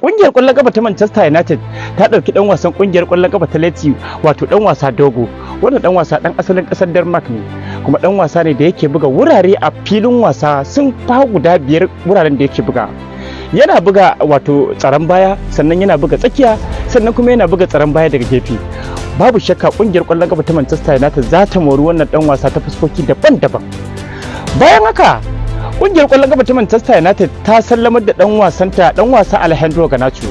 Ƙungiyar ƙwallon ƙafa ta Manchester United ta ɗauki ɗan wasan ƙungiyar ƙwallon ƙafa ta Leeds, wato ɗan wasa Dogo. Wannan ɗan wasa ɗan asalin ƙasar Denmark ne, kuma ɗan wasa ne da yake buga wurare a filin wasa sun fa guda 5 wuraren da yake buga. Yana buga wato tsaron baya, sannan yana buga tsakiya, sannan kuma yana buga tsaron baya daga gefe. Babu shakka ƙungiyar ƙwallon ƙafa ta Manchester United za ta mori wannan ɗan wasa ta fuskoki daban-daban. Bayan haka, ƙungiyar ƙwallon ƙafa ta Manchester United ta sallamar da ɗan wasa Alejandro Garnacho.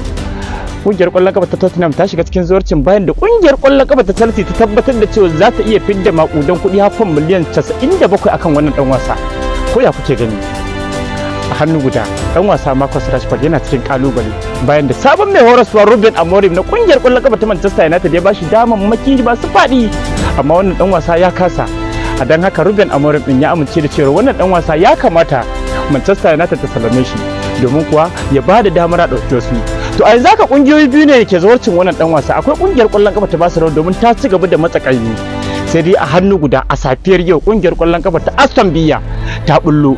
Ƙungiyar ƙwallon ƙafa ta Tottenham ta shiga cikin zuwarcin bayan da ƙungiyar ƙwallon ƙafa ta Chelsea ta tabbatar da cewa za ta iya fidda maƙudan kuɗi har fam miliyan 97 akan wannan ɗan wasa. Ko ya kuke gani? A hannu guda, ɗan wasa Marcus Rashford yana cikin ƙalubale bayan da sabon mai horaswa Ruben Amorim na ƙungiyar ƙwallon ƙafa ta Manchester United ya bashi damammaki masu faɗi, amma wannan ɗan wasa ya kasa. A don haka Ruben Amorim din ya amince da cewa wannan dan wasa ya kamata Manchester United ta sallame shi, domin kuwa ya ba da damar a ɗauki wasu. To a yanzu haka kungiyoyi biyu ne ke zawarcin wannan dan wasa. Akwai kungiyar ƙwallon kafa ta Barcelona domin ta ci gaba da matsakaimi, sai dai a hannu guda a safiyar yau kungiyar ƙwallon kafa ta Aston Villa ta bullo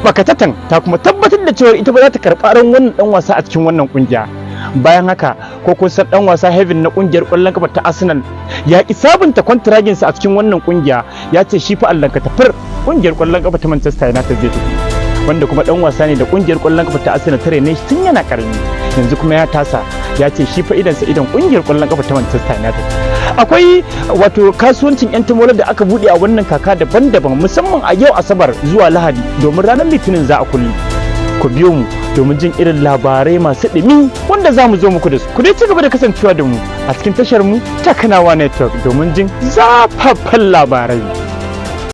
bakatatan ta kuma tabbatar da cewa ita ba za ta karɓa ran wannan dan wasa a cikin wannan kungiya. Bayan haka, ko kun san dan wasa Heaven na kungiyar ƙwallon kafa ta Arsenal ya ki sabunta kwantiragin sa a cikin wannan kungiya, ya ce shi fa Allah ka tafar kungiyar ƙwallon kafa ta Manchester United zai tafi, wanda kuma dan wasa ne da kungiyar ƙwallon kafa ta Arsenal tare ne tun yana karami, yanzu kuma ya tasa, ya ce shi fa idan kungiyar ƙwallon kafa ta Manchester United. Akwai wato kasuwancin yan tamola da aka bude a wannan kaka daban-daban, musamman a yau Asabar zuwa Lahadi, domin ranar Litinin za a kulle. Ku biyo mu domin jin irin labarai masu ɗumi wanda za mu zo muku da su. Ku dai ci gaba da kasancewa da mu a cikin tashar mu ta Kanawa Network domin jin zafafan labarai.